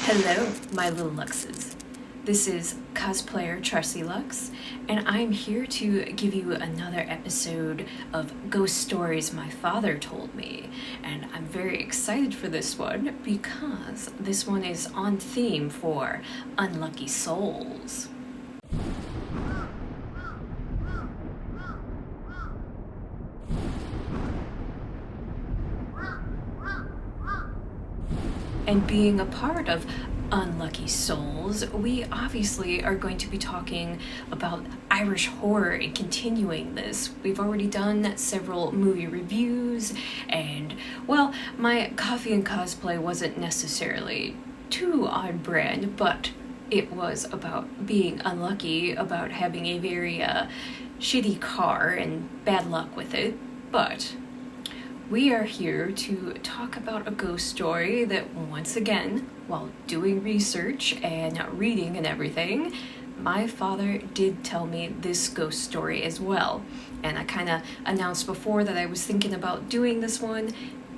Hello, my little Luxxes. This is cosplayer Charsie Luxxx, and I'm here to give you another episode of Ghost Stories My Father Told Me. And I'm very excited for this one because this one is on theme for unlucky souls. And being a part of Unlucky Souls, we obviously are going to be talking about Irish horror and continuing this. We've already done several movie reviews, and well, my coffee and cosplay wasn't necessarily too on brand, but it was about being unlucky, about having a very shitty car and bad luck with it. But we are here to talk about a ghost story that, once again, while doing research and reading and everything, my father did tell me this ghost story as well. And I kind of announced before that I was thinking about doing this one,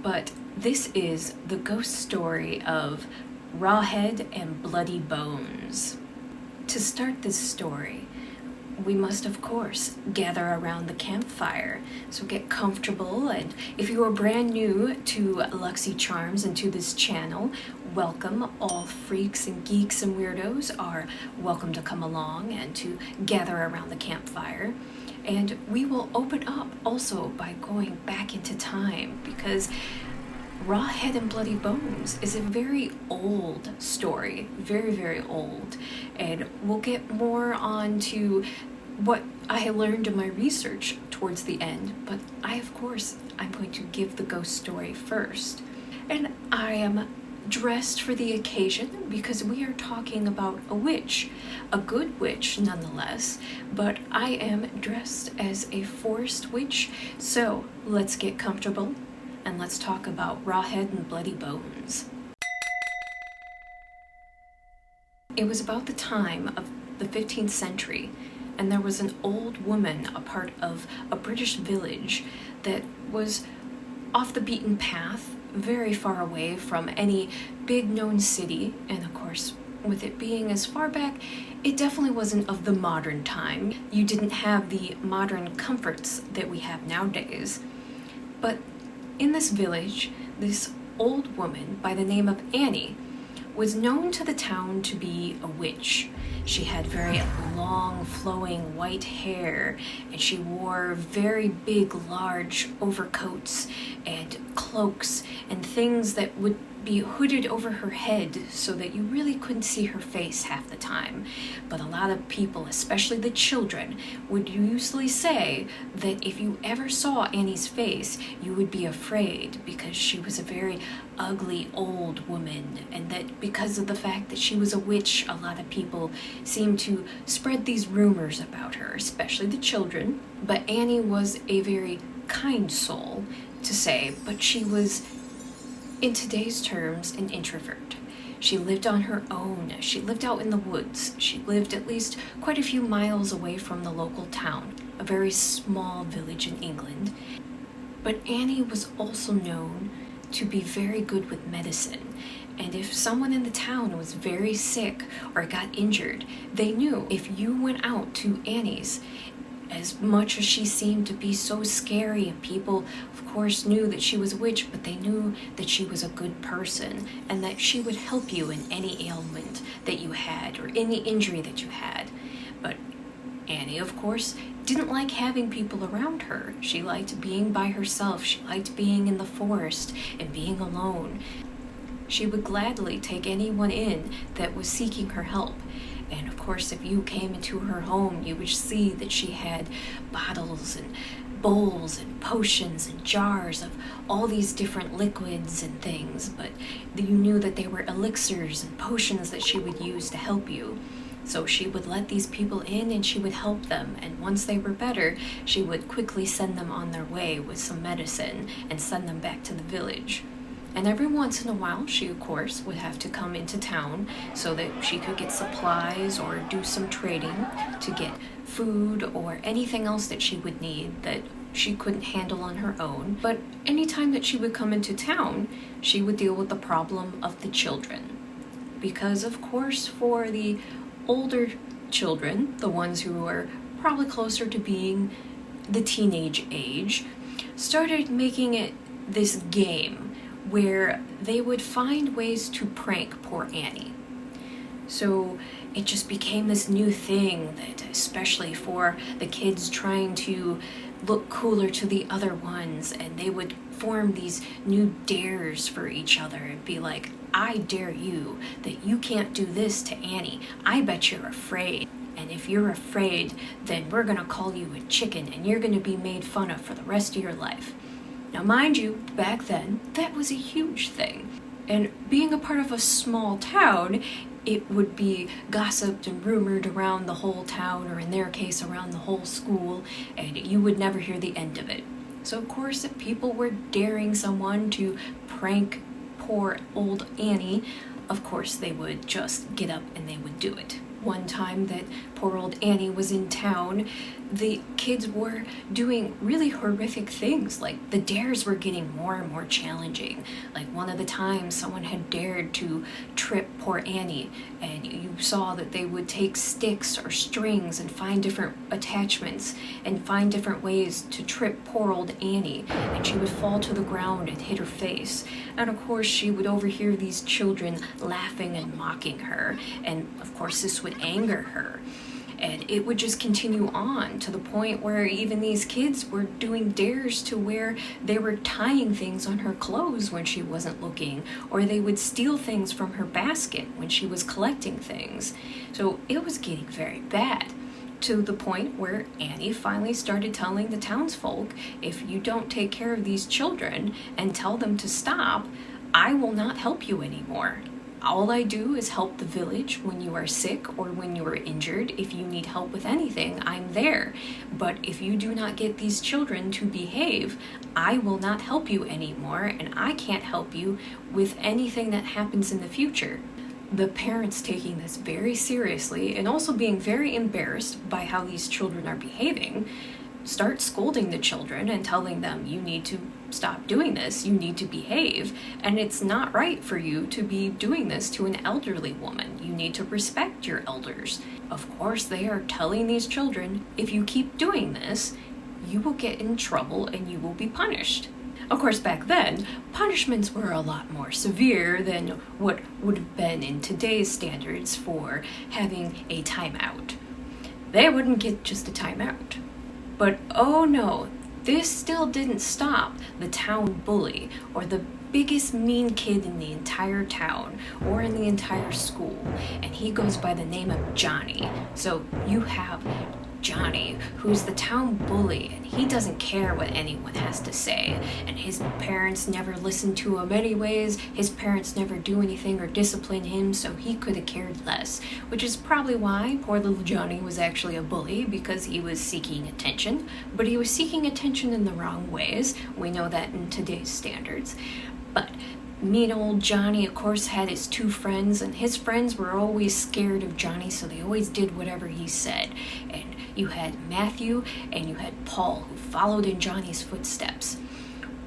but this is the ghost story of Rawhead and Bloody Bones. To start this story, we must, of course, gather around the campfire. So get comfortable, and if you are brand new to Luxxxy Charms and to this channel, welcome. All freaks and geeks and weirdos are welcome to come along and to gather around the campfire. And we will open up also by going back into time, because Rawhead and Bloody Bones is a very old story, very, very old, and we'll get more on to what I learned in my research towards the end, but I'm going to give the ghost story first. And I am dressed for the occasion because we are talking about a witch, a good witch nonetheless, but I am dressed as a forest witch, so let's get comfortable. And let's talk about Rawhead and Bloody Bones. It was about the time of the 15th century, and there was an old woman, a part of a British village that was off the beaten path, very far away from any big known city, and of course, with it being as far back, it definitely wasn't of the modern time. You didn't have the modern comforts that we have nowadays. But in this village, this old woman by the name of Annie was known to the town to be a witch. She had very long, flowing white hair, and she wore very big, large overcoats and cloaks and things that would be hooded over her head so that you really couldn't see her face half the time. But a lot of people, especially the children, would usually say that if you ever saw Annie's face, you would be afraid because she was a very ugly old woman, and that because of the fact that she was a witch, a lot of people seemed to spread these rumors about her, especially the children. But Annie was a very kind soul, to say, but she was, in today's terms, an introvert. She lived on her own. She lived out in the woods. She lived at least quite a few miles away from the local town, a very small village in England. But Annie was also known to be very good with medicine. And if someone in the town was very sick or got injured, they knew if you went out to Annie's, as much as she seemed to be so scary, and people of course knew that she was a witch, but they knew that she was a good person and that she would help you in any ailment that you had or any injury that you had. But Annie, of course, didn't like having people around her. She liked being by herself. She liked being in the forest and being alone. She would gladly take anyone in that was seeking her help. And of course, if you came into her home, you would see that she had bottles and bowls and potions and jars of all these different liquids and things, but you knew that they were elixirs and potions that she would use to help you. So she would let these people in and she would help them, and once they were better, she would quickly send them on their way with some medicine and send them back to the village. And every once in a while, she, of course, would have to come into town so that she could get supplies or do some trading to get food or anything else that she would need that she couldn't handle on her own. But anytime that she would come into town, she would deal with the problem of the children. because, of course, for the older children, the ones who are probably closer to being the teenage age, started making it this game where they would find ways to prank poor Annie. So it just became this new thing that, especially for the kids trying to look cooler to the other ones, and they would form these new dares for each other and be like, I dare you that you can't do this to Annie. I bet you're afraid. And if you're afraid, then we're gonna call you a chicken and you're gonna be made fun of for the rest of your life. Now, mind you, back then, that was a huge thing. And being a part of a small town, it would be gossiped and rumored around the whole town, or in their case, around the whole school, and you would never hear the end of it. So, of course, if people were daring someone to prank poor old Annie, of course, they would just get up and they would do it. One time that poor old Annie was in town, the kids were doing really horrific things. Like, the dares were getting more and more challenging. Like, one of the times someone had dared to trip poor Annie, and you saw that they would take sticks or strings and find different attachments and find different ways to trip poor old Annie, and she would fall to the ground and hit her face. And of course, she would overhear these children laughing and mocking her, and of course this would anger her. And it would just continue on to the point where even these kids were doing dares to where they were tying things on her clothes when she wasn't looking, or they would steal things from her basket when she was collecting things. So it was getting very bad, to the point where Annie finally started telling the townsfolk, if you don't take care of these children and tell them to stop, I will not help you anymore. All I do is help the village when you are sick or when you are injured. If you need help with anything, I'm there. But if you do not get these children to behave, I will not help you anymore, and I can't help you with anything that happens in the future. The parents taking this very seriously and also being very embarrassed by how these children are behaving, start scolding the children and telling them, you need to stop doing this, you need to behave, and it's not right for you to be doing this to an elderly woman. You need to respect your elders. Of course, they are telling these children, if you keep doing this, you will get in trouble and you will be punished. Of course, back then, punishments were a lot more severe than what would have been in today's standards for having a timeout. They wouldn't get just a timeout. But oh no, this still didn't stop the town bully, or the biggest mean kid in the entire town or in the entire school, and he goes by the name of Johnny. So you have Johnny, who's the town bully, and he doesn't care what anyone has to say, and his parents never listen to him anyways. His parents never do anything or discipline him, so he could have cared less, which is probably why poor little Johnny was actually a bully, because he was seeking attention, but he was seeking attention in the wrong ways. We know that in today's standards. But mean old Johnny, of course, had his two friends, and his friends were always scared of Johnny, so they always did whatever he said. And you had Matthew and you had Paul, who followed in Johnny's footsteps.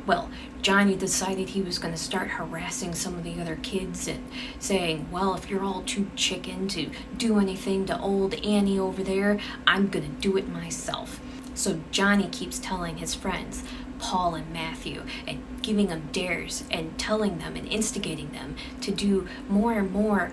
Well, Johnny decided he was going to start harassing some of the other kids and saying, well, if you're all too chicken to do anything to old Annie over there, I'm going to do it myself. So Johnny keeps telling his friends, Paul and Matthew, and giving them dares and telling them and instigating them to do more and more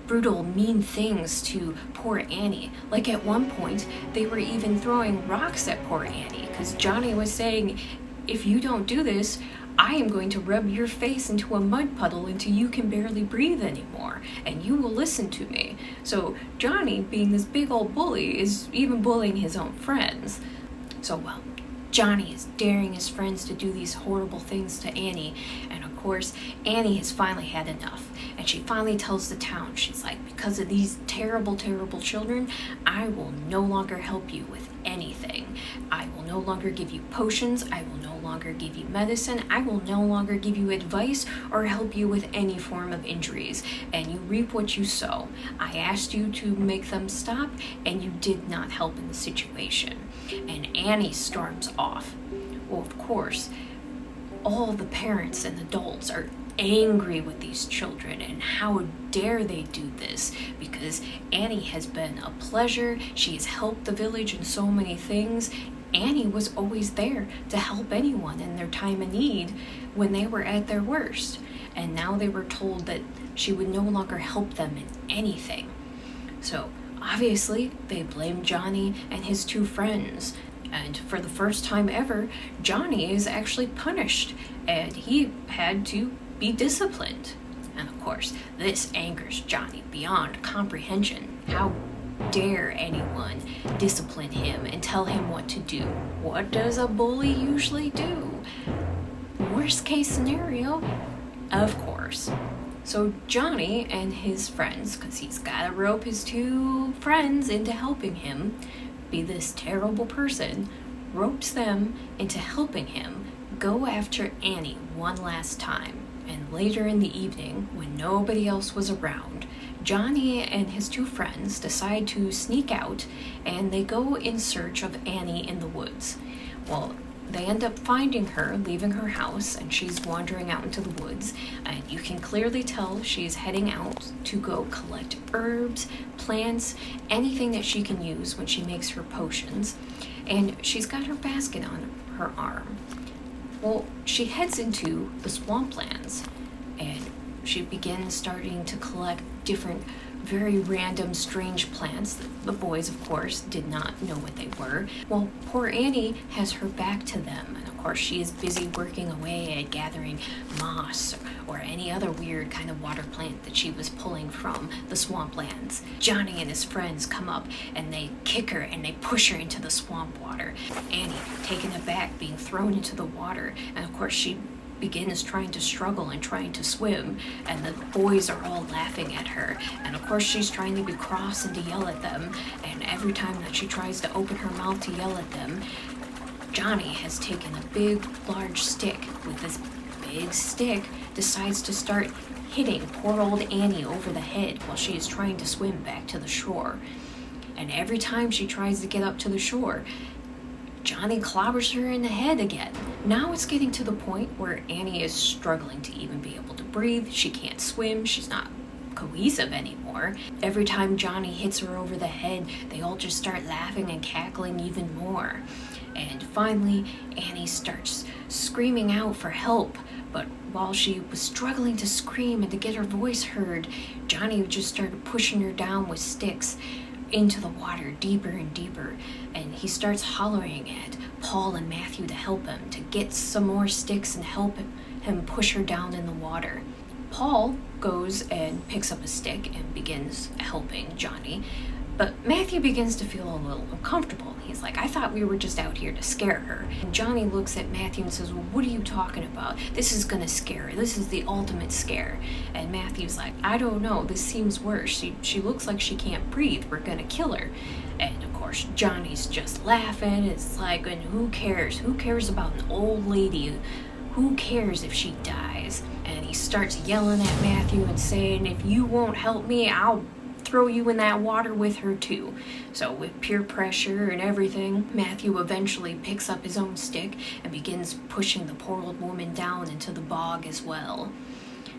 brutal, mean things to poor Annie. Like, at one point, they were even throwing rocks at poor Annie, because Johnny was saying, if you don't do this, I am going to rub your face into a mud puddle until you can barely breathe anymore, and you will listen to me. So Johnny, being this big old bully, is even bullying his own friends. So, well, Johnny is daring his friends to do these horrible things to Annie, and of course, Annie has finally had enough, and she finally tells the town, she's like, because of these terrible, terrible children, I will no longer help you with anything. I will no longer give you potions, I will no longer give you medicine, I will no longer give you advice or help you with any form of injuries, and you reap what you sow. I asked you to make them stop, and you did not help in the situation. And Annie storms off. Well, of course, all the parents and adults are angry with these children and how dare they do this, because Annie has been a pleasure. She has helped the village in so many things. Annie was always there to help anyone in their time of need when they were at their worst. And now they were told that she would no longer help them in anything. So obviously they blamed Johnny and his two friends. And for the first time ever, Johnny is actually punished and he had to be disciplined. And of course, this angers Johnny beyond comprehension. How dare anyone discipline him and tell him what to do? What does a bully usually do? Worst case scenario, of course. So Johnny and his friends, because he's got to rope his two friends into helping him be this terrible person, ropes them into helping him go after Annie one last time. And later in the evening, when nobody else was around, Johnny and his two friends decide to sneak out and they go in search of Annie in the woods. Well, they end up finding her, leaving her house, and she's wandering out into the woods. And you can clearly tell she's heading out to go collect herbs, plants, anything that she can use when she makes her potions. And she's got her basket on her arm. Well, she heads into the swamplands and she begins starting to collect different very random, strange plants. The boys, of course, did not know what they were. Well, poor Annie has her back to them, and of course she is busy working away at gathering moss or any other weird kind of water plant that she was pulling from the swamplands. Johnny and his friends come up and they kick her and they push her into the swamp water. Annie, taken aback, being thrown into the water, and of course she begins trying to struggle and trying to swim, and the boys are all laughing at her, and of course she's trying to be cross and to yell at them, and every time that she tries to open her mouth to yell at them, Johnny has taken a big large stick. With this big stick decides to start hitting poor old Annie over the head while she is trying to swim back to the shore. And every time she tries to get up to the shore, Johnny clobbers her in the head again. Now it's getting to the point where Annie is struggling to even be able to breathe. She can't swim. She's not cohesive anymore. Every time Johnny hits her over the head, they all just start laughing and cackling even more. And finally, Annie starts screaming out for help. But while she was struggling to scream and to get her voice heard, Johnny just started pushing her down with sticks into the water deeper and deeper, and he starts hollering at Paul and Matthew to help him, to get some more sticks and help him push her down in the water. Paul goes and picks up a stick and begins helping Johnny, but Matthew begins to feel a little uncomfortable. He's like, I thought we were just out here to scare her. And Johnny looks at Matthew and says, well, what are you talking about? This is gonna scare her. This is the ultimate scare. And Matthew's like, I don't know, this seems worse. She looks like she can't breathe. We're gonna kill her. And of course, Johnny's just laughing. It's like, and who cares? Who cares about an old lady? Who cares if she dies? And he starts yelling at Matthew and saying, if you won't help me, I'll throw you in that water with her too. So with peer pressure and everything, Matthew eventually picks up his own stick and begins pushing the poor old woman down into the bog as well.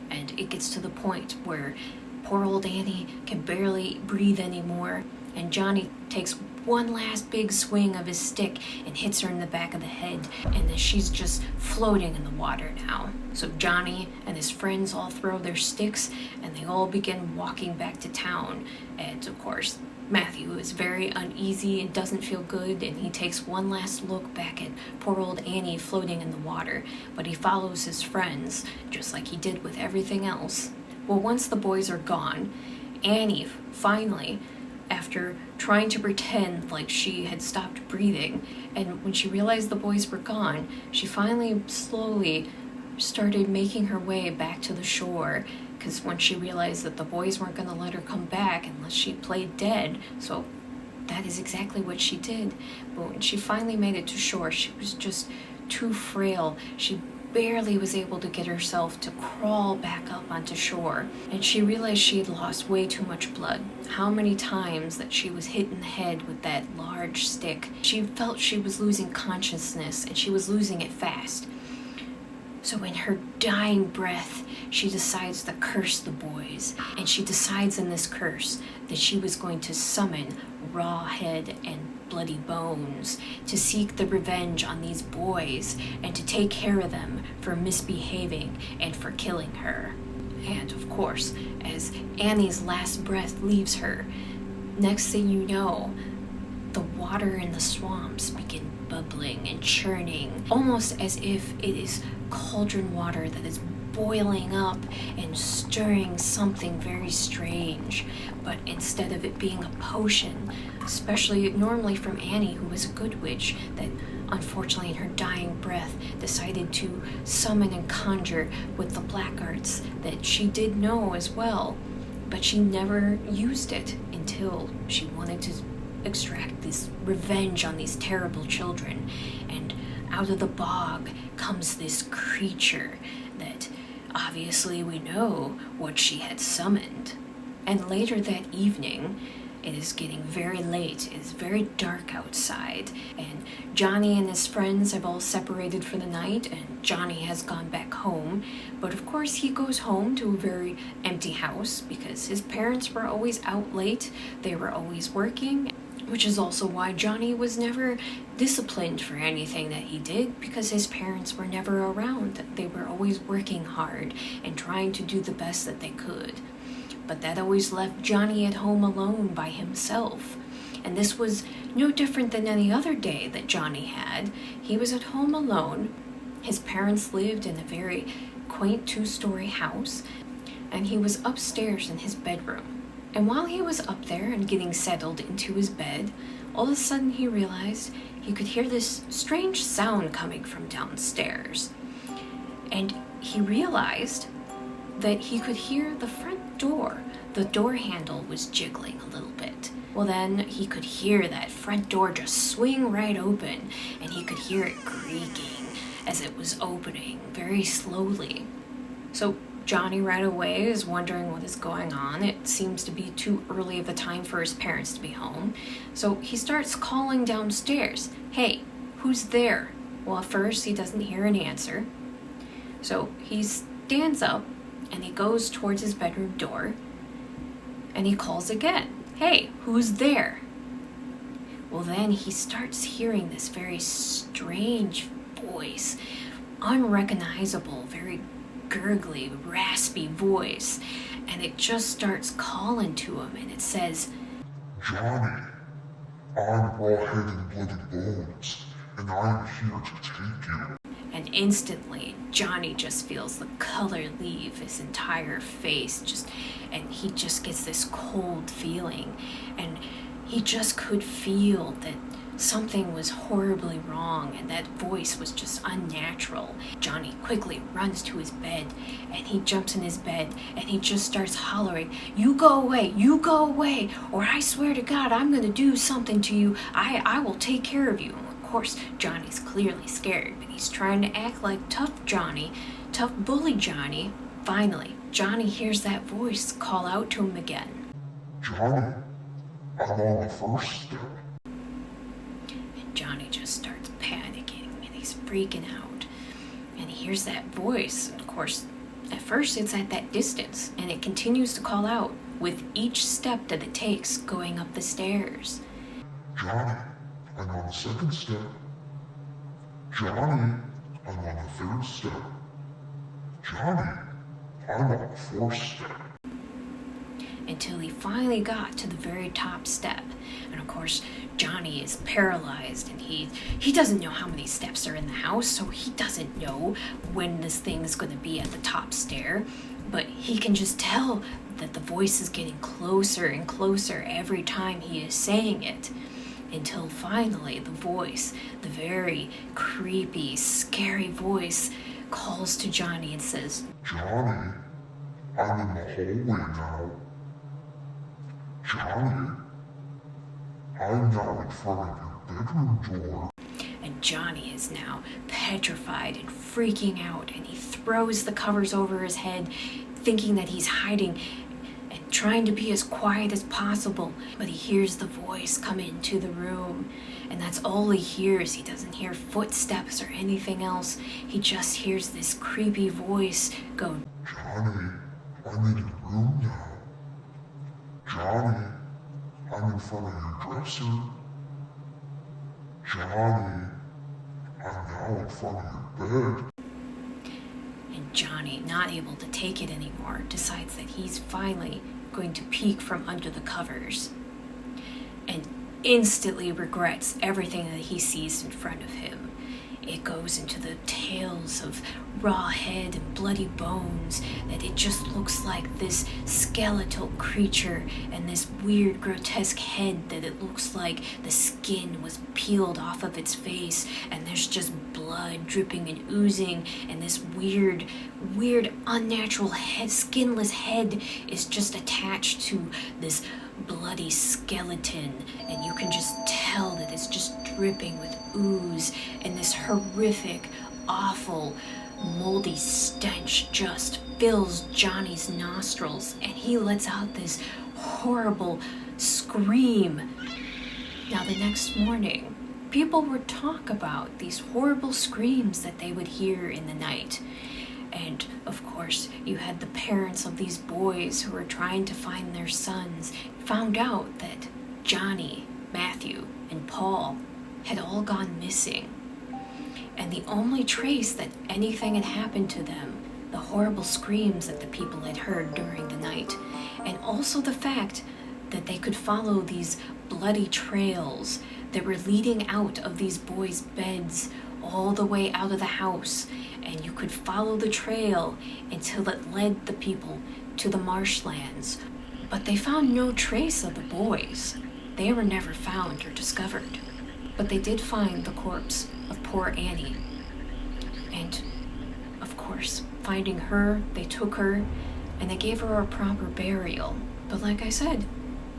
And it gets to the point where poor old Annie can barely breathe anymore, and Johnny takes one last big swing of his stick and hits her in the back of the head, and then she's just floating in the water now. So Johnny and his friends all throw their sticks and they all begin walking back to town. And of course, Matthew is very uneasy and doesn't feel good, and he takes one last look back at poor old Annie floating in the water, but he follows his friends just like he did with everything else. Well, once the boys are gone, Annie finally, after trying to pretend like she had stopped breathing, and when she realized the boys were gone, she finally slowly started making her way back to the shore, because when she realized that the boys weren't going to let her come back unless she played dead, so that is exactly what she did. But when she finally made it to shore, she was just too frail. She barely was able to get herself to crawl back up onto shore, and she realized she had lost way too much blood. How many times that she was hit in the head with that large stick. She felt she was losing consciousness, and she was losing it fast. So in her dying breath, she decides to curse the boys. And she decides in this curse that she was going to summon Rawhead and Bloody Bones to seek the revenge on these boys and to take care of them for misbehaving and for killing her. And of course, as Annie's last breath leaves her, next thing you know, the water in the swamps begin bubbling and churning, almost as if it is cauldron water that is boiling up and stirring something very strange. But instead of it being a potion, especially normally from Annie, who was a good witch, that unfortunately in her dying breath decided to summon and conjure with the black arts that she did know as well, but she never used it until she wanted to extract this revenge on these terrible children. And out of the bog comes this creature that obviously we know what she had summoned. And later that evening, it is getting very late, it is very dark outside, and Johnny and his friends have all separated for the night, and Johnny has gone back home. But of course he goes home to a very empty house because his parents were always out late, they were always working, which is also why Johnny was never disciplined for anything that he did, because his parents were never around. They were always working hard and trying to do the best that they could. But that always left Johnny at home alone by himself. And this was no different than any other day that Johnny had. He was at home alone. His parents lived in a very quaint 2-story house, and he was upstairs in his bedroom. And while he was up there and getting settled into his bed, all of a sudden he realized he could hear this strange sound coming from downstairs. And he realized that he could hear the front door. The door handle was jiggling a little bit. Well, then he could hear that front door just swing right open, and he could hear it creaking as it was opening very slowly. So Johnny right away is wondering what is going on. It seems to be too early of a time for his parents to be home. So he starts calling downstairs, "Hey, who's there?" Well, at first he doesn't hear an answer. So he stands up and he goes towards his bedroom door and he calls again, "Hey, who's there?" Well, then he starts hearing this very strange voice, unrecognizable, very gurgly, raspy voice, and it just starts calling to him, and it says, "Johnny, I'm Rawhead and Bloody Bones, and I'm here to take you." And instantly, Johnny just feels the color leave his entire face, and he just gets this cold feeling, and he just could feel that something was horribly wrong, and that voice was just unnatural. Johnny quickly runs to his bed, and he jumps in his bed, and he just starts hollering, you go away, or I swear to God, I'm gonna do something to you. I will take care of you." Of course, Johnny's clearly scared, but he's trying to act like tough bully Johnny. Finally, Johnny hears that voice call out to him again. "Johnny, I'm on the first step." Johnny just starts panicking and he's freaking out. And he hears that voice. And of course, at first it's at that distance, and it continues to call out with each step that it takes going up the stairs. "Johnny, I'm on the second step. Johnny, I'm on the third step. Johnny, I'm on the fourth step." Until he finally got to the very top step. And of course, Johnny is paralyzed, and he doesn't know how many steps are in the house, so he doesn't know when this thing is going to be at the top stair. But he can just tell that the voice is getting closer and closer every time he is saying it. Until finally the voice, the very creepy, scary voice, calls to Johnny and says, "Johnny, I'm in the hallway now. Johnny, I'm now in front of your bedroom door." And Johnny is now petrified and freaking out, and he throws the covers over his head, thinking that he's hiding, and trying to be as quiet as possible, but he hears the voice come into the room, and that's all he hears. He doesn't hear footsteps or anything else. He just hears this creepy voice go, Johnny, I'm in your room now. Johnny, I'm in front of your dresser. Johnny, I'm now in front of your bed. and Johnny, not able to take it anymore, decides that he's finally going to peek from under the covers, and instantly regrets everything that he sees in front of him. It goes into the tales of Rawhead and Bloody Bones, that it just looks like this skeletal creature and this weird grotesque head, that it looks like the skin was peeled off of its face and there's just blood dripping and oozing, and this weird unnatural head, skinless head is just attached to this bloody skeleton, and you can just tell that it's just dripping with ooze, and this horrific, awful, moldy stench just fills Johnny's nostrils, and he lets out this horrible scream. Now the next morning, people would talk about these horrible screams that they would hear in the night. And of course, you had the parents of these boys who were trying to find their sons, found out that Johnny, Matthew, and Paul had all gone missing. And the only trace that anything had happened to them, the horrible screams that the people had heard during the night, and also the fact that they could follow these bloody trails that were leading out of these boys' beds all the way out of the house, and you could follow the trail until it led the people to the marshlands. But they found no trace of the boys. They were never found or discovered. But they did find the corpse of poor Annie. And, of course, finding her, they took her, and they gave her a proper burial. But like I said,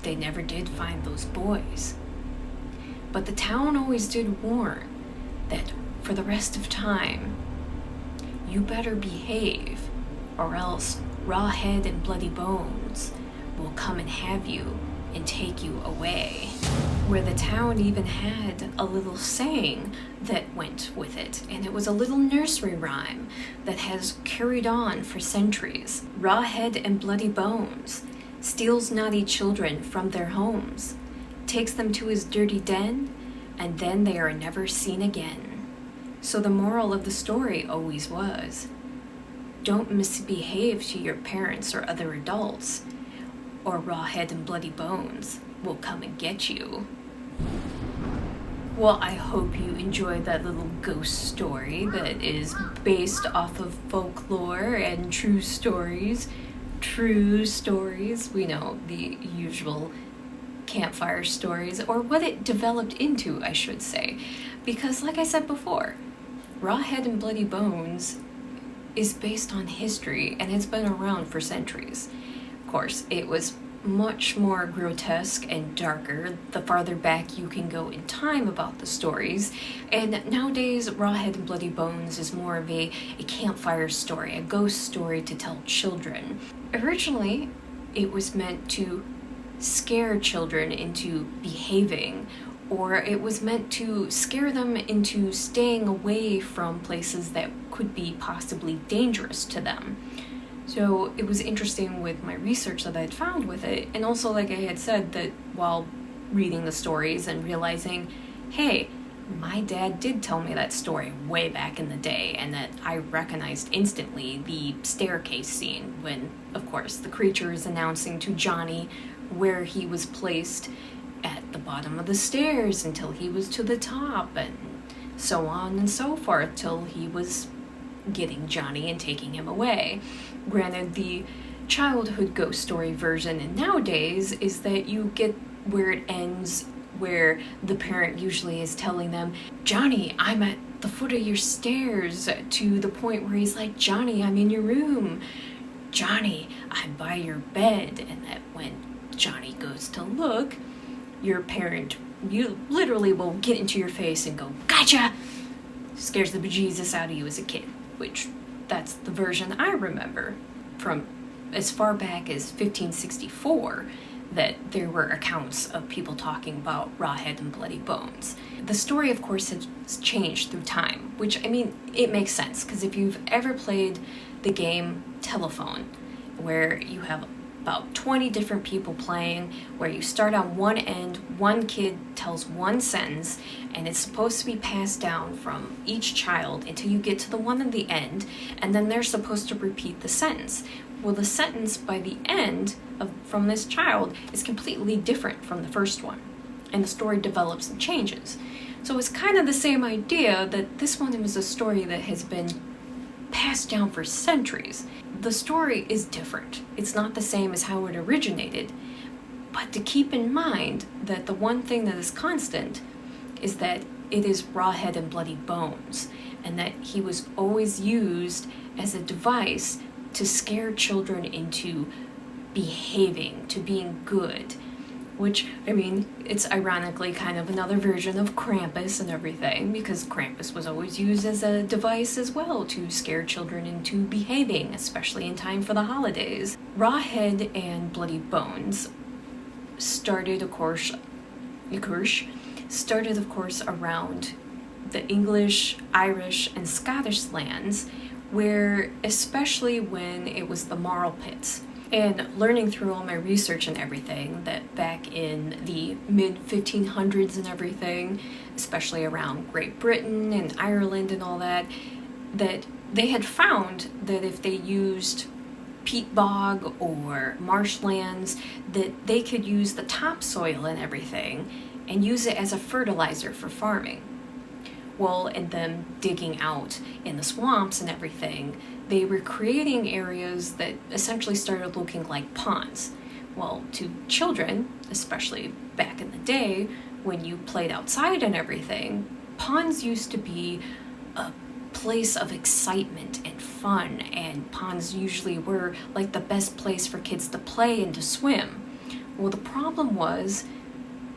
they never did find those boys. But the town always did warn that for the rest of time, you better behave, or else Rawhead and Bloody Bones will come and have you and take you away. Where the town even had a little saying that went with it, and it was a little nursery rhyme that has carried on for centuries. Rawhead and Bloody Bones steals naughty children from their homes, takes them to his dirty den, and then they are never seen again. So the moral of the story always was, don't misbehave to your parents or other adults, or Rawhead and Bloody Bones will come and get you. Well, I hope you enjoyed that little ghost story that is based off of folklore and true stories. True stories, we know, the usual campfire stories, or what it developed into, I should say. Because like I said before, Rawhead and Bloody Bones is based on history, and it's been around for centuries. Of course, it was much more grotesque and darker the farther back you can go in time about the stories, and nowadays Rawhead and Bloody Bones is more of a campfire story, a ghost story to tell children. Originally, it was meant to scare children into behaving, or it was meant to scare them into staying away from places that could be possibly dangerous to them. So it was interesting with my research that I had found with it, and also like I had said, that while reading the stories and realizing, hey, my dad did tell me that story way back in the day, and that I recognized instantly the staircase scene when, of course, the creature is announcing to Johnny where he was placed at the bottom of the stairs until he was to the top, and so on and so forth till he was getting Johnny and taking him away. Granted, the childhood ghost story version and nowadays is that you get where it ends, where the parent usually is telling them, Johnny, I'm at the foot of your stairs, to the point where he's like, Johnny, I'm in your room. Johnny, I'm by your bed. And that when Johnny goes to look, your parent, you literally will get into your face and go, gotcha! Scares the bejesus out of you as a kid, which that's the version I remember from as far back as 1564 that there were accounts of people talking about Rawhead and Bloody Bones. The story, of course, has changed through time, which, I mean, it makes sense, because if you've ever played the game Telephone, where you have about 20 different people playing, where you start on one end, one kid tells one sentence, and it's supposed to be passed down from each child until you get to the one at the end, and then they're supposed to repeat the sentence. Well, the sentence by the end from this child is completely different from the first one, and the story develops and changes. So it's kind of the same idea, that this one was a story that has been passed down for centuries. The story is different. It's not the same as how it originated, but to keep in mind that the one thing that is constant is that it is Rawhead and Bloody Bones, and that he was always used as a device to scare children into behaving, to being good. Which, I mean, it's ironically kind of another version of Krampus and everything, because Krampus was always used as a device as well to scare children into behaving, especially in time for the holidays. Rawhead and Bloody Bones started, of course, around the English, Irish, and Scottish lands, where, especially when it was the marl pits. And learning through all my research and everything, that back in the mid-1500s and everything, especially around Great Britain and Ireland and all that, that they had found that if they used peat bog or marshlands, that they could use the topsoil and everything and use it as a fertilizer for farming. Well, and them digging out in the swamps and everything, they were creating areas that essentially started looking like ponds. Well, to children, especially back in the day, when you played outside and everything, ponds used to be a place of excitement and fun, and ponds usually were like the best place for kids to play and to swim. Well, the problem was,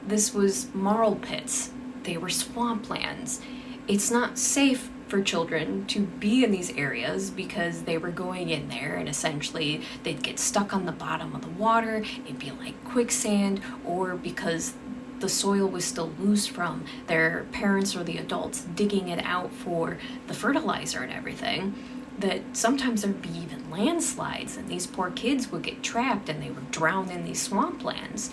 this was marl pits. They were swamplands. It's not safe for children to be in these areas because they were going in there and essentially they'd get stuck on the bottom of the water, it'd be like quicksand, or because the soil was still loose from their parents or the adults digging it out for the fertilizer and everything, that sometimes there'd be even landslides and these poor kids would get trapped and they would drown in these swamplands.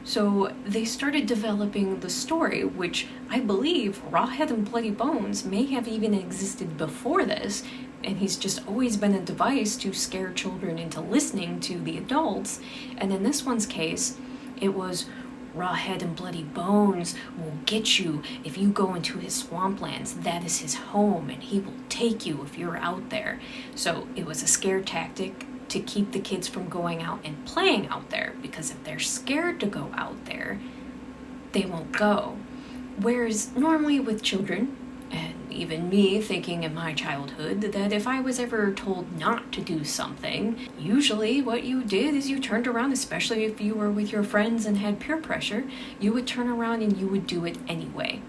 So they started developing the story, which I believe Rawhead and Bloody Bones may have even existed before this, and he's just always been a device to scare children into listening to the adults. And in this one's case, it was Rawhead and Bloody Bones will get you if you go into his swamplands. That is his home, and he will take you if you're out there. So it was a scare tactic to keep the kids from going out and playing out there, because if they're scared to go out there, they won't go. Whereas normally with children, and even me thinking in my childhood, that if I was ever told not to do something, usually what you did is you turned around, especially if you were with your friends and had peer pressure, you would turn around and you would do it anyway.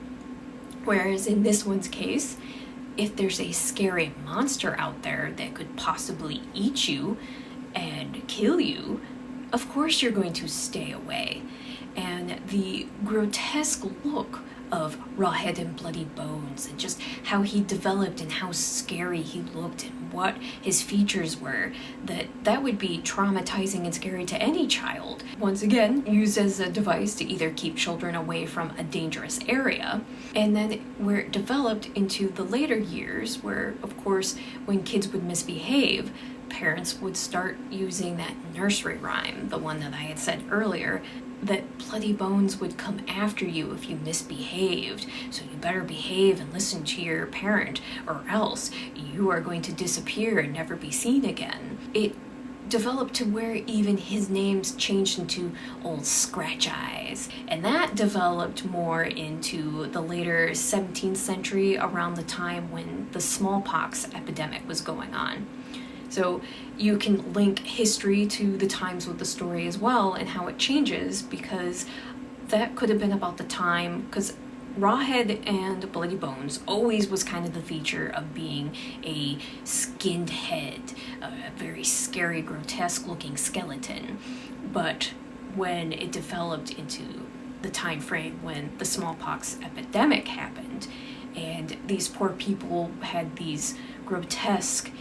Whereas in this one's case, if there's a scary monster out there that could possibly eat you and kill you, of course you're going to stay away. And the grotesque look of Rawhead and Bloody Bones, and just how he developed and how scary he looked and what his features were, that would be traumatizing and scary to any child. Once again, used as a device to either keep children away from a dangerous area, and then where it developed into the later years, where, of course, when kids would misbehave, parents would start using that nursery rhyme, the one that I had said earlier, that Bloody Bones would come after you if you misbehaved, so you better behave and listen to your parent, or else you are going to disappear and never be seen again. It developed to where even his name's changed into Old Scratch Eyes, and that developed more into the later 17th century, around the time when the smallpox epidemic was going on. So you can link history to the times with the story as well, and how it changes, because that could have been about the time, because Rawhead and Bloody Bones always was kind of the feature of being a skinned head, a very scary, grotesque looking skeleton. But when it developed into the time frame when the smallpox epidemic happened, and these poor people had these grotesque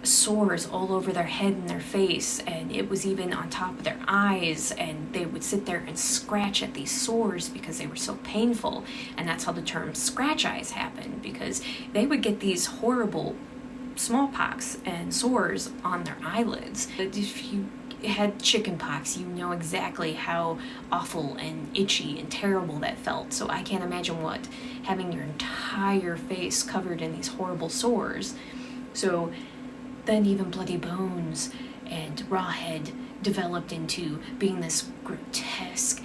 sores all over their head and their face, and it was even on top of their eyes, and they would sit there and scratch at these sores because they were so painful. And that's how the term scratch eyes happened, because they would get these horrible smallpox and sores on their eyelids. If you had chicken pox, you know exactly how awful and itchy and terrible that felt. So I can't imagine what having your entire face covered in these horrible sores. So then even Bloody Bones and Rawhead developed into being this grotesque,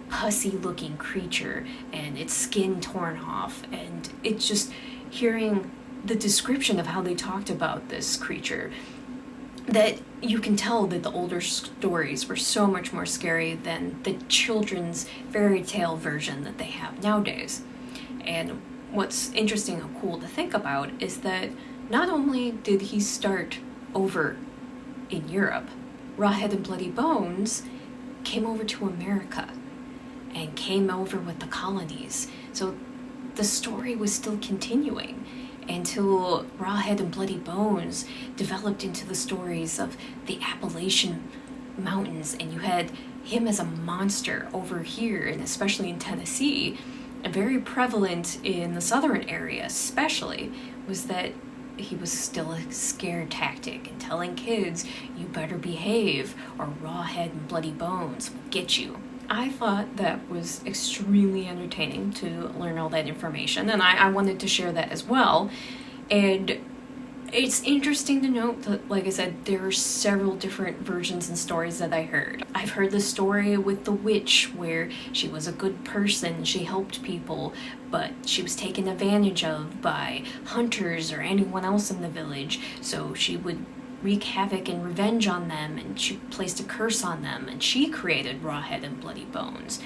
pussy-looking creature, and its skin torn off. And it's just hearing the description of how they talked about this creature, that you can tell that the older stories were so much more scary than the children's fairy tale version that they have nowadays. And what's interesting and cool to think about is that not only did he start over in Europe, Rawhead and Bloody Bones came over to America and came over with the colonies. So the story was still continuing until Rawhead and Bloody Bones developed into the stories of the Appalachian Mountains, and you had him as a monster over here, and especially in Tennessee, and very prevalent in the southern area especially, was that he was still a scare tactic and telling kids, you better behave or Rawhead and Bloody Bones will get you. I thought that was extremely entertaining to learn all that information, and I wanted to share that as well. And it's interesting to note that, like I said, there are several different versions and stories that I heard. I've heard the story with the witch where she was a good person, she helped people, but she was taken advantage of by hunters or anyone else in the village, so she would wreak havoc and revenge on them, and she placed a curse on them, and she created Rawhead and Bloody Bones.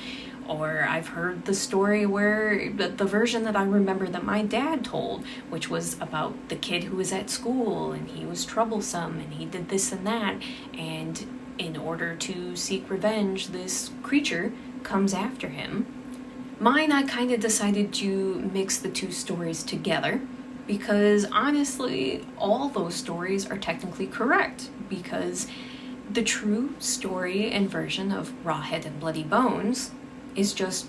Or I've heard the story where, the version that I remember that my dad told, which was about the kid who was at school, and he was troublesome, and he did this and that, and in order to seek revenge, this creature comes after him. Mine, I kind of decided to mix the two stories together, because honestly, all those stories are technically correct, because the true story and version of Rawhead and Bloody Bones is just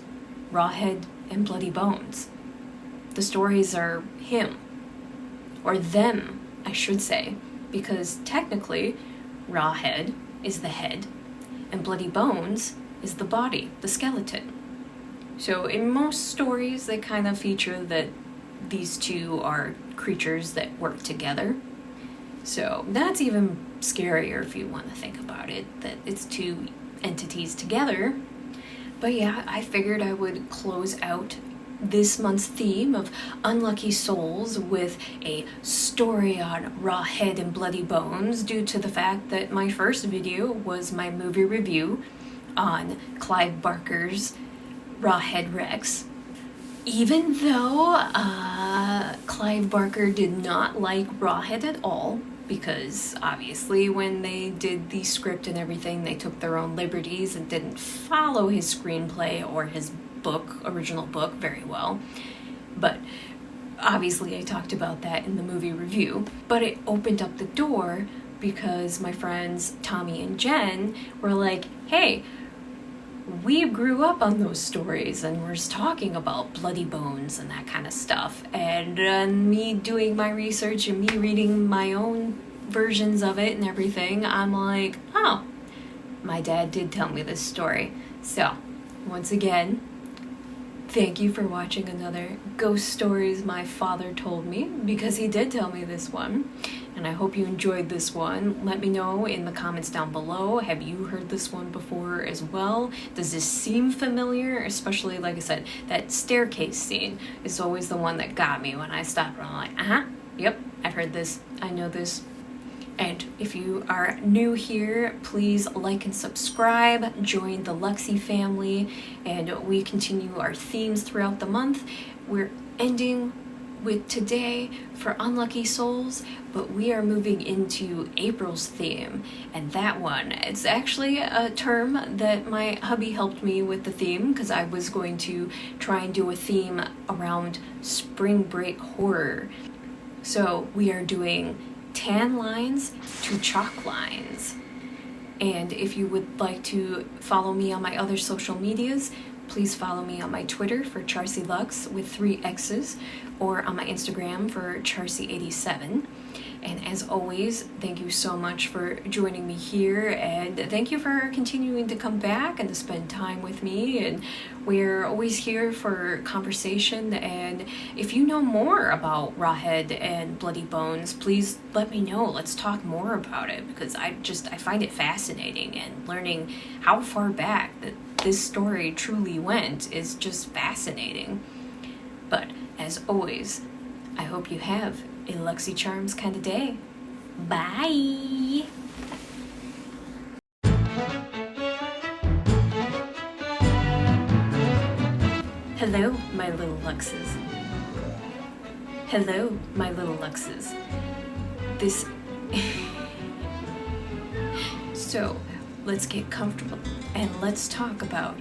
Rawhead and Bloody Bones. The stories are him, or them, I should say, because technically Rawhead is the head and Bloody Bones is the body, the skeleton. So in most stories they kind of feature that these two are creatures that work together. So that's even scarier if you want to think about it, that it's two entities together. But yeah, I figured I would close out this month's theme of Unlucky Souls with a story on Rawhead and Bloody Bones, due to the fact that my first video was my movie review on Clive Barker's Rawhead Rex. Even though Clive Barker did not like Rawhead at all, because obviously when they did the script and everything, they took their own liberties and didn't follow his screenplay or his original book very well. But obviously I talked about that in the movie review. But it opened up the door because my friends Tommy and Jen were like, hey, we grew up on those stories and we're talking about Bloody Bones and that kind of stuff. And me doing my research and me reading my own versions of it and everything, I'm like, oh, my dad did tell me this story. So, once again, thank you for watching another Ghost Stories My Father Told Me, because he did tell me this one. And I hope you enjoyed this one. Let me know in the comments down below. Have you heard this one before as well? Does this seem familiar? Especially, like I said, that staircase scene is always the one that got me when I stopped and I'm like, yep, I've heard this, I know this. And if you are new here, please like and subscribe, join the Luxxxy family, and we continue our themes throughout the month. We're ending with today for Unlucky Souls, but we are moving into April's theme, and that one, it's actually a term that my hubby helped me with the theme, because I was going to try and do a theme around spring break horror. So we are doing tan lines to chalk lines. And if you would like to follow me on my other social medias, please follow me on my Twitter for Charsie Luxxx with 3 X's, or on my Instagram for Charsie87. And as always, thank you so much for joining me here, and thank you for continuing to come back and to spend time with me. And we're always here for conversation, and if you know more about Rawhead and Bloody Bones, please let me know. Let's talk more about it, because I find it fascinating, and learning how far back that this story truly went is just fascinating. But as always, I hope you have a Luxxxy Charms kind of day. Bye! Hello, my little Luxxes. Hello, my little Luxxes. This... So, let's get comfortable and let's talk about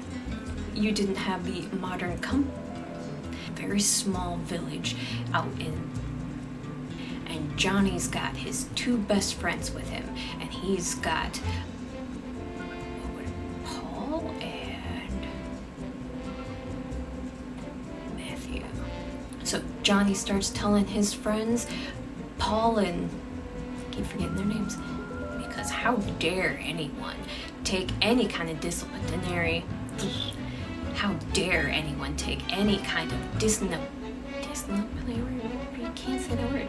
you didn't have the modern very small village out in, and Johnny's got his 2 best friends with him, and he's got Paul and Matthew. So Johnny starts telling his friends, Paul and I keep forgetting their names, because how dare anyone take any kind of disciplinary, how dare anyone take any kind of disciplinary, you can't say that word.